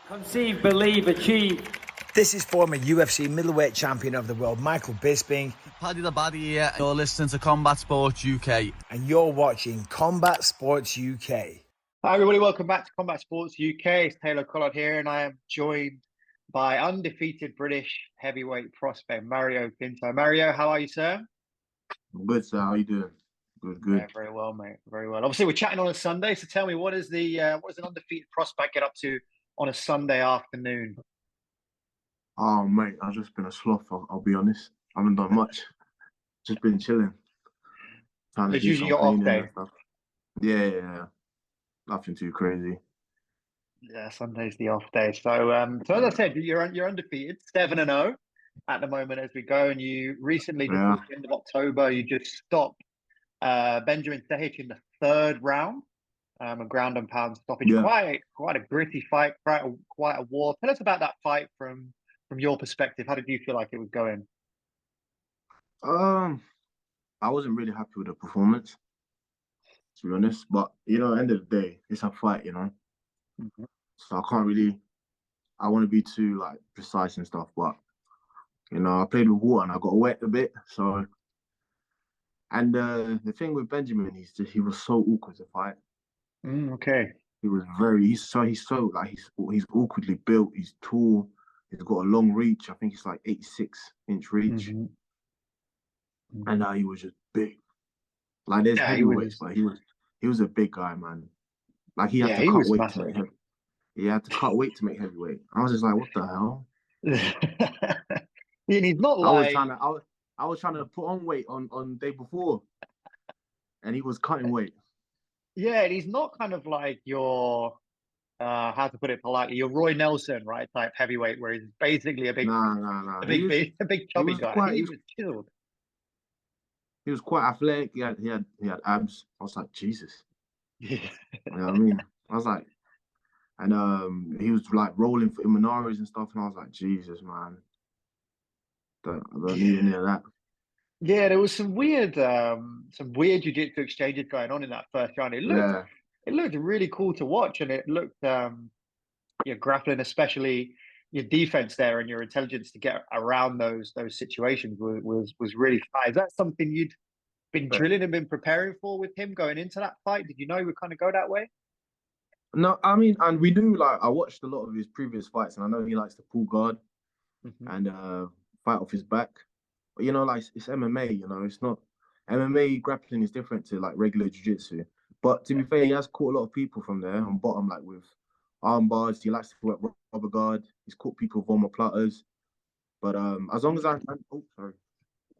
Conceive, believe, achieve. This is former UFC middleweight champion of the world, Michael Bisping. Paddy the Baddy here. You're listening to Combat Sports UK. And you're watching Combat Sports UK. Hi everybody, welcome back to Combat Sports UK. It's Taylor Collard here, and I am joined by undefeated British heavyweight prospect Mario Pinto. Mario, how are you, sir? I'm good, sir. How you doing? Good. Yeah, very well, mate. Very well. Obviously, we're chatting on a Sunday, so tell me, what does an undefeated prospect get up to on a Sunday afternoon? Oh, mate, I've just been a sloth. I'll be honest. I haven't done much. Just been chilling. It's usually your off day. Yeah. Nothing too crazy. Yeah, Sunday's the off day. So as I said, you're undefeated, 7-0 at the moment as we go, and you recently, just at the end of October, you just stopped Benjamin Cejic in the third round, a ground and pound stoppage. Yeah. Quite a gritty fight, quite a war. Tell us about that fight from your perspective. How did you feel like it was going? I wasn't really happy with the performance, to be honest. But at the end of the day, it's a fight, Mm-hmm. So I want to be too precise and stuff. But I played with water and I got wet a bit. So, and the thing with Benjamin, he was so awkward to fight. Okay. He's awkwardly built. He's tall. He's got a long reach. I think it's 86-inch reach. Mm-hmm. And he was just big. There's heavyweights, but he was a big guy, man. He had to cut weight to make heavyweight. He had to cut weight to make heavyweight. I was just like, what the hell? And he's not I was trying to put on weight on day before, and he was cutting weight. Yeah, and he's not kind of like your how to put it politely, your Roy Nelson, right, type heavyweight, where he's basically a big chubby guy. He was chilled. He was quite athletic. He had abs. I was like, Jesus. Yeah. You know what I mean? I was like, and he was rolling for Imanari's and stuff, and I was like, Jesus, man. I don't need any of that. Yeah, there was some weird jiu-jitsu exchanges going on in that first round. It looked really cool to watch, and it looked your grappling, especially your defense there and your intelligence to get around those situations was really fast. Is that something you'd been drilling and been preparing for with him going into that fight? Did you know he would kind of go that way? No, I mean, and we do I watched a lot of his previous fights, and I know he likes to pull guard and fight off his back. But it's MMA. It's not MMA. Grappling is different to regular jiu-jitsu. But to be fair, he has caught a lot of people from there on bottom, with arm bars. He likes to work rubber guard. He's caught people with omoplatas. But as long as sorry.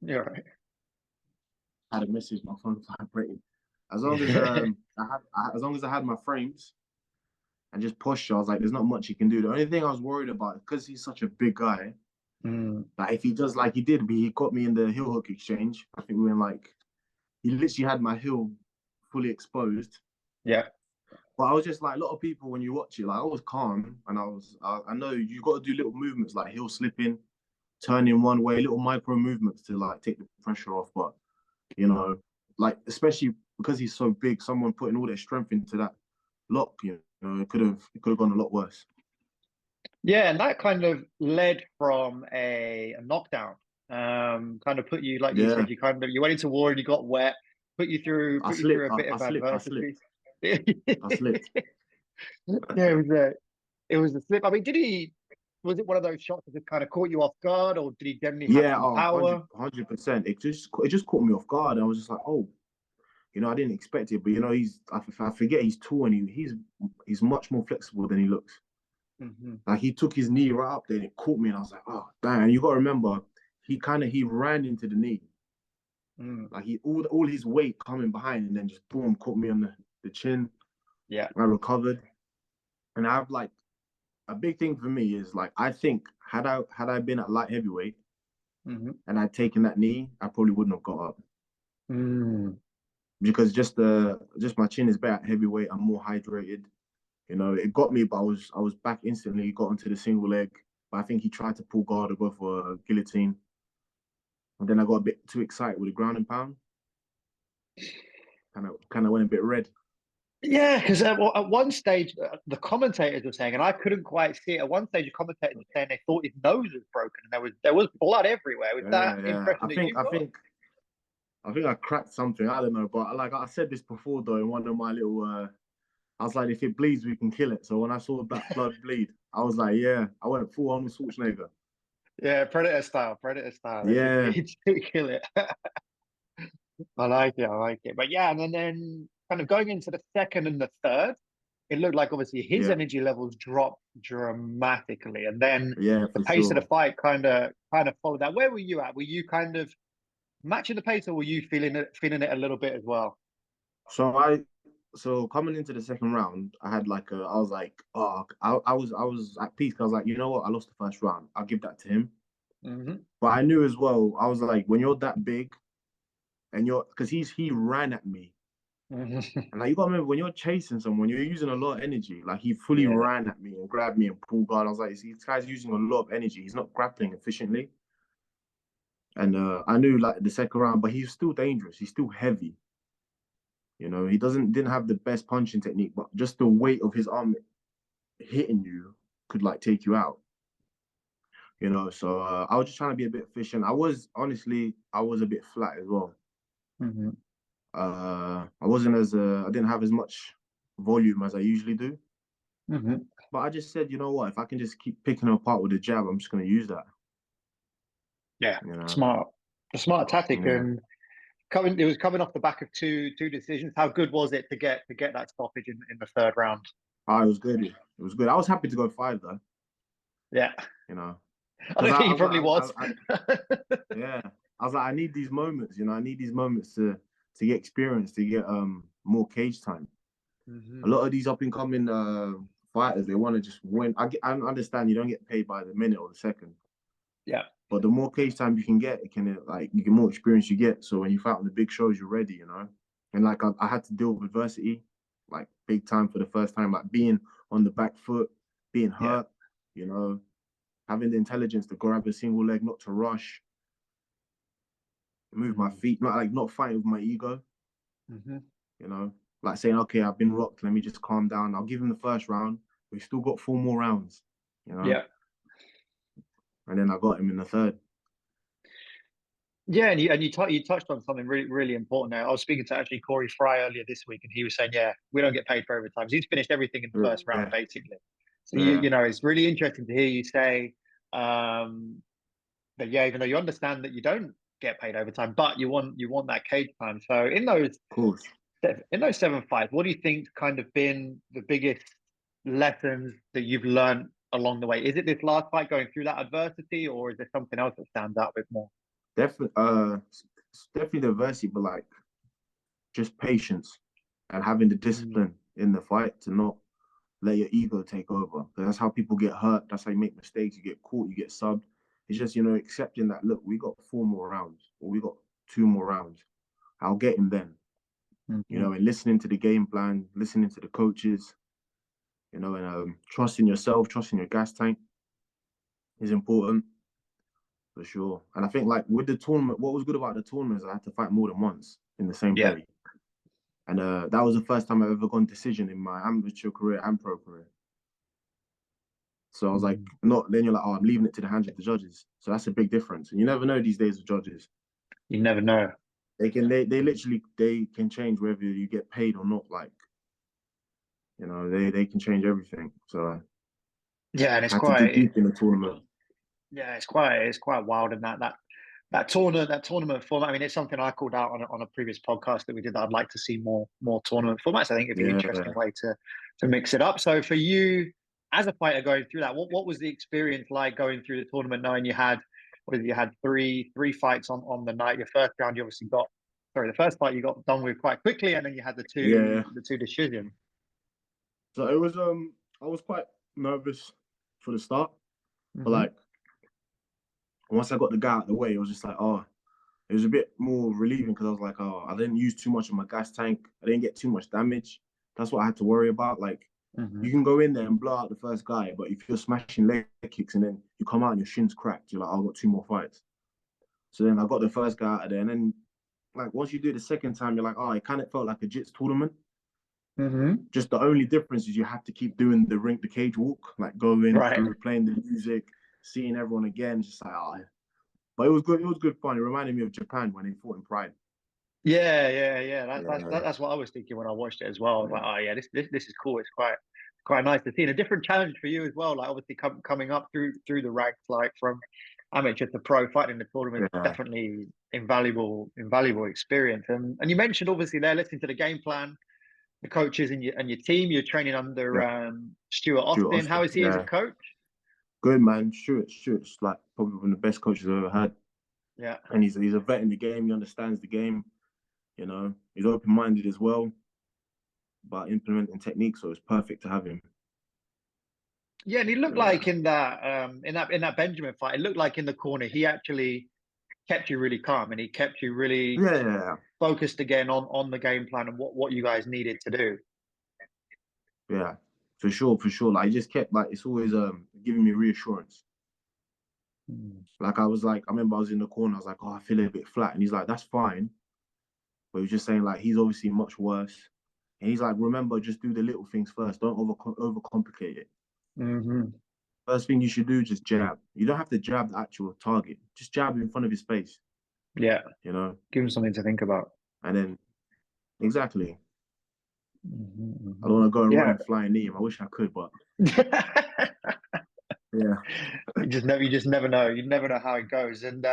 You're right. I had a message. My phone vibrating. As long as I had my frames and just posture, I was like, there's not much he can do. The only thing I was worried about, because he's such a big guy, if he does like he did, he got me in the heel hook exchange. I think we were he literally had my heel fully exposed. Yeah. But I was just a lot of people, when you watch it, I was calm, and I know you got to do little movements like heel slipping, turning one way, little micro movements to take the pressure off. But especially because he's so big, someone putting all their strength into that lock, it could have gone a lot worse. Yeah, and that kind of led from a knockdown. Kind of put you, you said, you went into war and you got wet, put you through a bit of adversity. I slipped. Yeah, it was a slip. I mean, was it one of those shots that just kind of caught you off guard, or did he generally have some power? 100%. It just caught me off guard. I was just like, oh, I didn't expect it. But I forget he's tall and he's much more flexible than he looks. Mm-hmm. He took his knee right up there and it caught me, and I was like, oh damn. And you got to remember, he ran into the knee. All his weight coming behind, and then just boom, caught me on the chin. Yeah. I recovered. And I have a big thing for me is I think had I been at light heavyweight and I'd taken that knee, I probably wouldn't have got up. Because just my chin is better at heavyweight. I'm more hydrated. It got me, but I was back instantly. Got onto the single leg, but I think he tried to pull guard or go for a guillotine, and then I got a bit too excited with the ground and pound. Kind of went a bit red. Yeah, because at one stage the commentators were saying, and I couldn't quite see it. At one stage, the commentators were saying they thought his nose was broken, and there was blood everywhere. Was that Yeah. impression that you got? I think I cracked something. I don't know, but like I said this before though in one of my little. I was like, if it bleeds, we can kill it. So when I saw that blood bleed, I was like, yeah, I went full on with Schwarzenegger. Yeah, Predator style, Predator style. They just Yeah, need to kill it. I like it, I like it. But yeah, and then kind of going into the second and the third, it looked like obviously his yeah, energy levels dropped dramatically, and then yeah, the for pace of the sure. fight kind of followed that. Where were you at? Were you kind of matching the pace, or were you feeling it a little bit as well? So so coming into the second round, I was like, oh, I was at peace. 'Cause I was like, you know what, I lost the first round. I'll give that to him. Hmm. But I knew as well. I was like, when you're that big and because he ran at me. Hmm. And like you gotta remember when you're chasing someone, you're using a lot of energy. Like he fully Yeah, ran at me and grabbed me and pulled guard. I was like, this guy's using a lot of energy. He's not grappling efficiently. And I knew like the second round, but he's still dangerous. He's still heavy. You know, he didn't have the best punching technique, but just the weight of his arm hitting you could like take you out. You know, so I was just trying to be a bit efficient. I was a bit flat as well. hmm I didn't have as much volume as I usually do. hmm But I just said, you know what? If I can just keep picking him apart with a jab, I'm just going to use that. yeah. You know, Smart, a smart tactic, yeah. and it was coming off the back of two decisions. How good was it to get that stoppage in the third round? Oh, it was good. It was good. I was happy to go five though. Yeah, You know, I because don't think I he was like, probably was. yeah, I was like, I need these moments. You know, I need these moments to get experience, to get more cage time. A Hmm. lot of these up and coming fighters, they want to just win. I understand you don't get paid by the minute or the second, Yeah, but the more cage time you can get, it can like you get more experience you get. So when you fight on the big shows, you're ready. You know, and like I had to deal with adversity, like big time for the first time, like being on the back foot, being yeah. hurt. You know, having the intelligence to grab a single leg, not to rush, move my feet, not fighting with my ego. Mm-hmm. You know, like saying, okay, I've been rocked. Let me just calm down. I'll give him the first round. We've still got four more rounds. You know, Yeah. and then I got him in the third. Yeah, and you touched on something really really important there. I was speaking to actually Corey Fry earlier this week, and he was saying, yeah, we don't get paid for overtime. So he's finished everything in the first round, Yeah, basically. So yeah, it's really interesting to hear you say that yeah, even though you understand that you don't get paid overtime, but you want that cage time. So of course. in those seven fights, what do you think kind of been the biggest lessons that you've learned along the way? Is it this last fight going through that adversity, or is there something else that stands out a bit more? Definitely, definitely the adversity, but like just patience and having the Mm. discipline in the fight to not let your ego take over. Because that's how people get hurt. That's how you make mistakes. You get caught. You get subbed. It's just accepting that. Look, we got four more rounds, or we got two more rounds. I'll get him then. Mhm. And listening to the game plan, listening to the coaches. And trusting yourself, trusting your gas tank is important for sure. And I think like with the tournament, what was good about the tournament is I had to fight more than once in the same Yeah. day. And that was the first time I've ever gone decision in my amateur career and pro career. So I was like, Mm. not then you're like, oh, I'm leaving it to the hands of the judges. So that's a big difference. And you never know these days with judges. You never know. They literally they can change whether you get paid or not. Like, they can change everything. So Yeah, and I had to dig deep in the tournament. it's quite wild in that tournament format. I mean, it's something I called out on a previous podcast that we did that I'd like to see more tournament formats. I think it'd be an interesting Yeah. way to mix it up. So for you as a fighter going through that, what was the experience like going through the tournament knowing you had three fights on the night? Your first round you obviously got sorry, the first fight you got done with quite quickly, and then you had the two Yeah. the two decisions. So it was I was quite nervous for the start, but Hmm. like once I got the guy out of the way, it was just like, oh, it was a bit more relieving because I was like, oh, I didn't use too much of my gas tank. I didn't get too much damage. That's what I had to worry about. Like Hmm. you can go in there and blow out the first guy, but if you're smashing leg kicks and then you come out and your shin's cracked, you're like, oh, I've got two more fights. So then I got the first guy out of there, and then like once you do it the second time, you're like, oh, it kind of felt like a jits tournament. Just the only difference is you have to keep doing the cage walk, like going Right. through, playing the music, seeing everyone again. Just like, but it was good. It was good fun. It reminded me of Japan when they fought in Pride. Yeah. Yeah. That's what I was thinking when I watched it as well. I was Yeah. like, oh yeah, this is cool. It's quite nice to see, and a different challenge for you as well. Like obviously coming up through the ranks, like from amateur to pro, fighting in the tournament is Yeah. definitely invaluable experience. And you mentioned obviously they're listening to the game plan, the coaches and your team. You're training under Yeah. Stuart Stuart Austin. How Austin. is he as a Yeah. coach? Good man. Stuart's like probably one of the best coaches I've ever had. Yeah. And he's a vet in the game. He understands the game. You know, he's open-minded as well, but implementing techniques, so it's perfect to have him. Yeah, and he looked Yeah. like in that Benjamin fight, it looked like in the corner he actually kept you really calm and he kept you really Yeah. focused again on the game plan and what you guys needed to do. Yeah. For sure. Like he just kept like it's always giving me reassurance. Like I remember I was in the corner, I was like, oh, I feel a bit flat. And he's like, that's fine. But he was just saying like he's obviously much worse. And he's like, remember, just do the little things first. Don't overcomplicate it. First thing you should do, just jab. You don't have to jab the actual target. Just jab in front of his face. Yeah. You know? Give him something to think about. And then exactly. I don't want to go and run and fly and knee him. I wish I could, but yeah. You just never know. You never know how it goes. And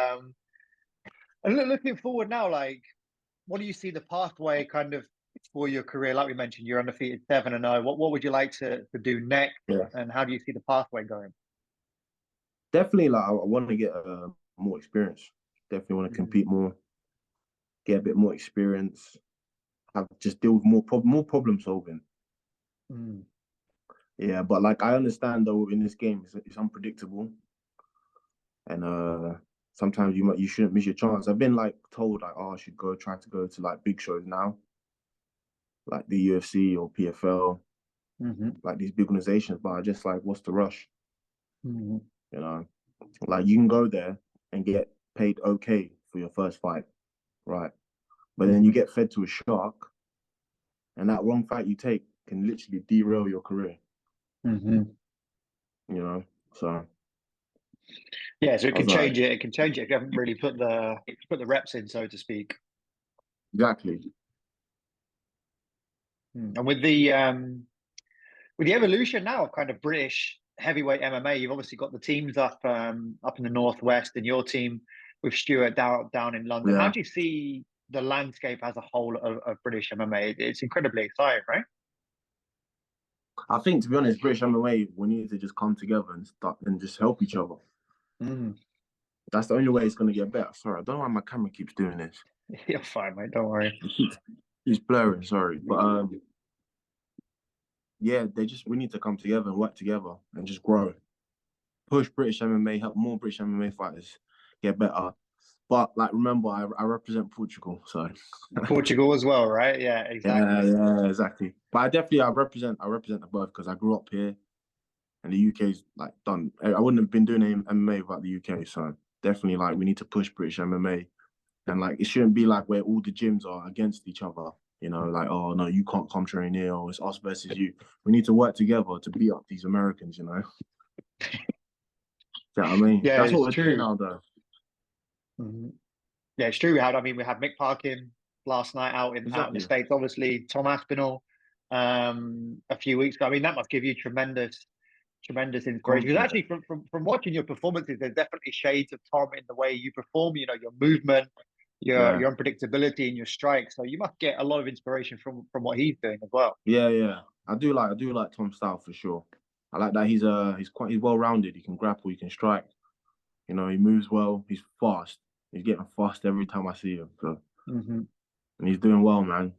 looking forward now, like what do you see the pathway kind of for your career? Like we mentioned, you're undefeated 7-0. What would you like to do next? Yeah. And how do you see the pathway going? Definitely, like I want to get more experience. Definitely want to compete more, get a bit more experience, just deal with more problem solving. Yeah, but like I understand though in this game it's unpredictable, and sometimes you shouldn't miss your chance. I've been like told like, oh, I should try to go to like big shows now, like the UFC or PFL, like these big organizations. But I just like, what's the rush? You know, like you can go there and get paid okay for your first fight, right? But then you get fed to a shark, and that wrong fight you take can literally derail your career. You know, so yeah, so it can change it. It can change it if you haven't really put the reps in, so to speak. Exactly. And with the evolution now of kind of British heavyweight MMA, you've obviously got the teams up in the northwest, and your team with Stuart down in London. Yeah. How do you see the landscape as a whole of British MMA? It's incredibly exciting, right? I think, to be honest, British MMA, we need to just come together and start and just help each other. That's the only way it's going to get better. Sorry, I don't know why my camera keeps doing this. You're fine, mate. Don't worry. It's blurring, sorry. But yeah, we need to come together and work together and just grow. Push British MMA, help more British MMA fighters get better. But like, remember, I represent Portugal, so Portugal as well, right? Yeah, exactly. Yeah, exactly. But I represent the both because I grew up here, and the UK's like done. I wouldn't have been doing MMA without the UK. So definitely, like, we need to push British MMA, and like it shouldn't be like where all the gyms are against each other. You know, like, oh no, you can't come train here, or it's us versus you. We need to work together to beat up these Americans. You know. Do you know what I mean? Yeah, that's what it's we're true. doing now, though. Yeah, it's true. We had Mick Parkin last night out in the States. Obviously, Tom Aspinall a few weeks ago. I mean, that must give you tremendous inspiration. Because actually, from watching your performances, there's definitely shades of Tom in the way you perform. You know, your movement, your unpredictability, and your strike. So you must get a lot of inspiration from what he's doing as well. Yeah. I do like Tom's style for sure. I like that he's well rounded. He can grapple, he can strike. You know, he moves well. He's fast. He's getting fast every time I see him. So, and he's doing well, man.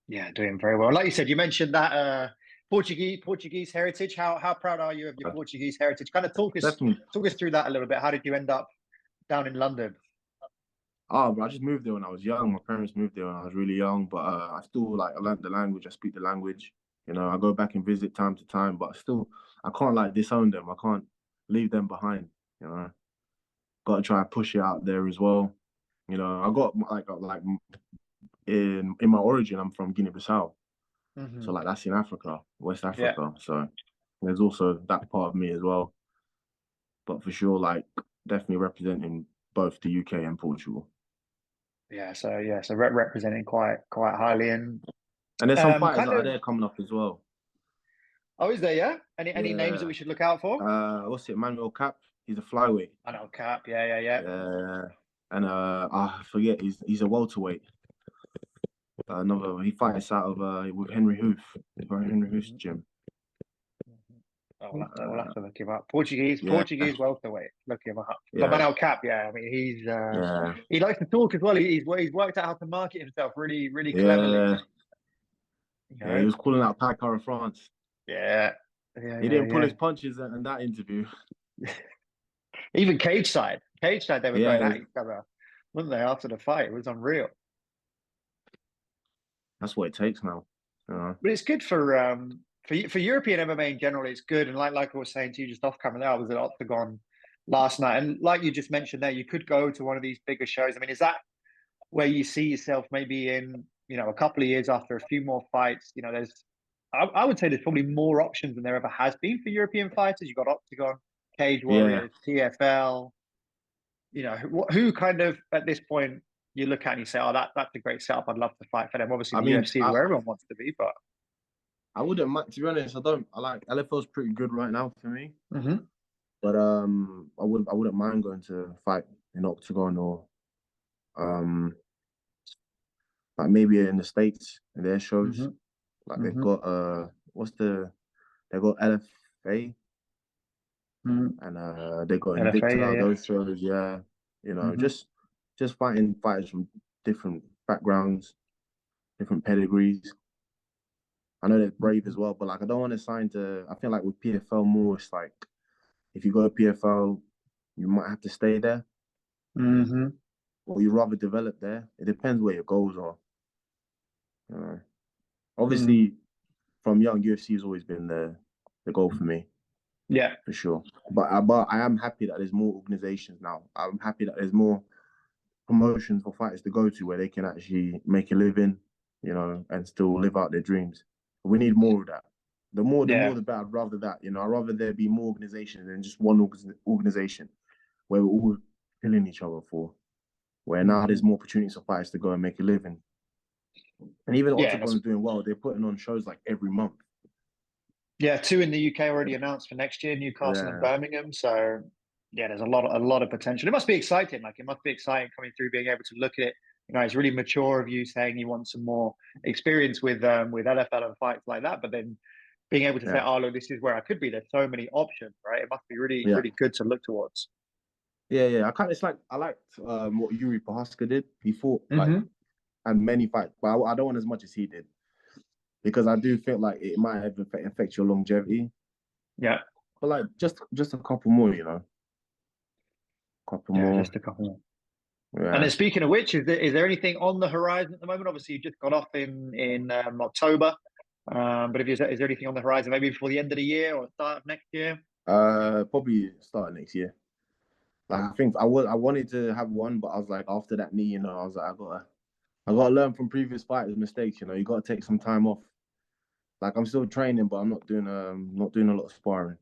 Yeah, doing very well. Like you said, you mentioned that Portuguese heritage. How proud are you of your Portuguese heritage? Kind of talk us through that a little bit. How did you end up down in London? Oh, but I just moved there when I was young. My parents moved there when I was really young, but I still I learned the language. I speak the language. You know, I go back and visit time to time, but still, I can't like disown them. I can't leave them behind. You know, got to try and push it out there as well. You know, I got like in my origin, I'm from Guinea-Bissau. So like that's in Africa, West Yeah. Africa. So there's also that part of me as well. But for sure, like definitely representing both the UK and Portugal. So representing quite highly, and there's some fighters kind that are of. there coming up as well. Oh, is there? Yeah. Any names that Yeah. we should look out for? What's it? Manuel Cap. He's a flyweight. I know Cap. Yeah. Yeah. And I forget. He's a welterweight. He fights out of with Henry Hoof. Henry Hoof's gym. Oh, we'll have to look him up. Portuguese welterweight. Look him up. But Yeah. Manuel Cap, I mean, he's he likes to talk as well. He's worked out how to market himself really cleverly. Yeah, he was calling out Pacar of France. Yeah. He didn't pull his punches in that interview. Even cage side, they were going at each other, weren't they? After the fight, it was unreal. That's what it takes now. But it's good for European MMA in general. It's good, and like I was saying to you just off camera, there I was at Octagon last night, and like you just mentioned there, you could go to one of these bigger shows. I mean, is that where you see yourself maybe in a couple of years after a few more fights? I would say there's probably more options than there ever has been for European fighters. You've got Octagon, Cage Warriors, TFL. Who kind of at this point you look at and you say, oh, that's a great setup. I'd love to fight for them. Obviously, the UFC is where everyone wants to be, but I wouldn't mind. To be honest, I like LFL's pretty good right now for me. Mm-hmm. But I wouldn't mind going to fight in Octagon or like maybe in the States in their shows. Mm-hmm. Like they've got they've got LFA and they got Invicta, those shows, just fighting fighters from different backgrounds, different pedigrees. I know they're brave as well, but like I don't want to sign to. I feel like with PFL more, it's like if you go to PFL, you might have to stay there, or you rather develop there. It depends where your goals are. Obviously, from young, UFC has always been the goal for me. Yeah, for sure. But I am happy that there's more organizations now. I'm happy that there's more promotions for fighters to go to where they can actually make a living, and still live out their dreams. We need more of that. The more the better. I'd rather that. I'd rather there be more organizations than just one organization where we're all killing each other for. Where now there's more opportunities for fighters to go and make a living. And even Octagon's doing well. They're putting on shows like every month. Yeah, 2 in the UK already announced for next year, Newcastle and Birmingham. So there's a lot of potential. It must be exciting. Like it must be exciting coming through, being able to look at it. It's really mature of you saying you want some more experience with LFL and fights like that. But then being able to say, oh look, this is where I could be. There's so many options, right? It must be really good to look towards. Yeah. I liked what Yuri Prohaska did. He fought and many fights, but I don't want as much as he did. Because I do feel like it might have affect your longevity. Yeah. But like just a couple more, more. Just a couple more. Yeah. And then speaking of which, is there anything on the horizon at the moment? Obviously, you just got off in October. But is there anything on the horizon maybe before the end of the year or start of next year? Probably start of next year. Like I think I wanted to have one, but I was like after that knee, I was like I gotta learn from previous fighters' mistakes. You gotta take some time off. Like I'm still training, but I'm not doing a lot of sparring.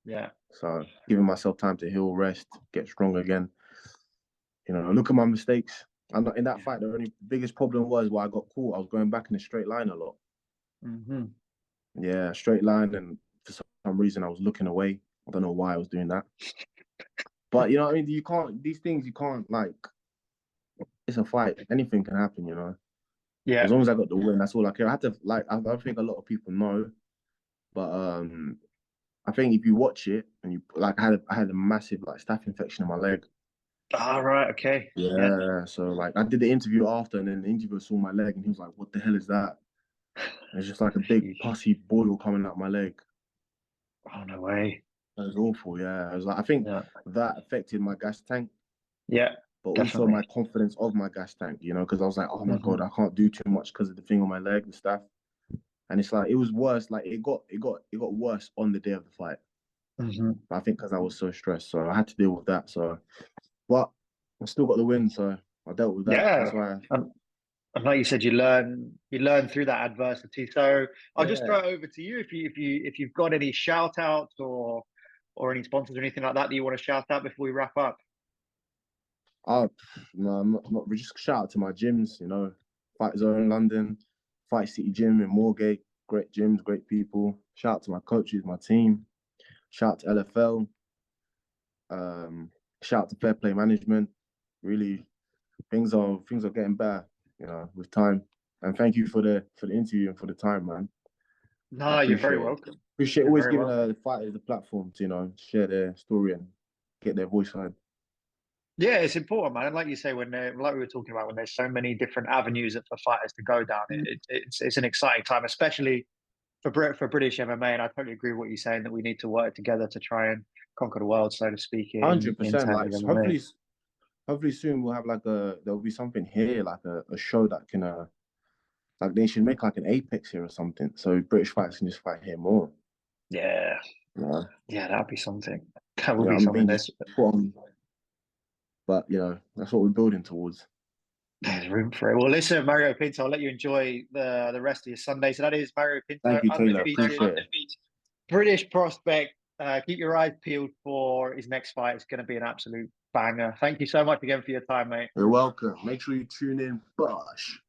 Yeah. So giving myself time to heal, rest, get strong again. Look at my mistakes. I'm not in that fight. The only biggest problem was why I got caught. I was going back in a straight line a lot. Yeah, straight line, and for some reason I was looking away. I don't know why I was doing that. But you know what I mean? You can't. These things you can't like. It's a fight. Anything can happen. Yeah. As long as I got the win, that's all I care. I had to I don't think a lot of people know, but I think if you watch it and you I had a massive staph infection in my leg. Ah, right, okay. Yeah. So I did the interview after, and then the interviewer saw my leg, and he was like, "What the hell is that?" And it's just like a big pussy boil coming out my leg. Oh no way. That was awful. Yeah, I was like, I think that affected my gas tank. Yeah. But definitely. also my confidence of my gas tank, because I was like, oh my God, I can't do too much because of the thing on my leg, the staph. And it's like, it was worse. Like it got worse on the day of the fight. But I think because I was so stressed, so I had to deal with that. So, but I still got the win, so I dealt with that. Yeah. That's why. And like you said, you learn through that adversity. So I'll just Yeah. throw it over to you if you've got any shout outs or any sponsors or anything like that you want to shout out before we wrap up. Oh, no, I'm not. Just shout out to my gyms, Fight Zone London, Fight City Gym in Moorgate. Great gyms, great people. Shout out to my coaches, my team. Shout out to LFL. Shout out to Fair Play Management. Really, things are getting better, with time. And thank you for the interview and for the time, man. I No, you're very appreciate it. welcome. Appreciate You're always very giving welcome. the fighters the platform to, share their story and get their voice heard. Yeah, it's important, man. And like you say, like we were talking about, when there's so many different avenues for fighters to go down, it's an exciting time, especially for British MMA. And I totally agree with what you're saying, that we need to work together to try and conquer the world, so to speak, in 100%. terms Like of MMA. hopefully soon we'll have there'll be something here, like a show that can like they should make like an Apex here or something, so British fighters can just fight here more. Yeah, Yeah, yeah, that'd be something. That would be I'm something. being just put on, but that's what we're building towards. There's room for it. Well, listen, Mario Pinto, I'll let you enjoy the rest of your Sunday. So that is Mario Pinto, Thank you, Taylor. undefeated Appreciate it. British prospect. Keep your eyes peeled for his next fight. It's going to be an absolute banger. Thank you so much again for your time, mate. You're welcome. Make sure you tune in. Bosh.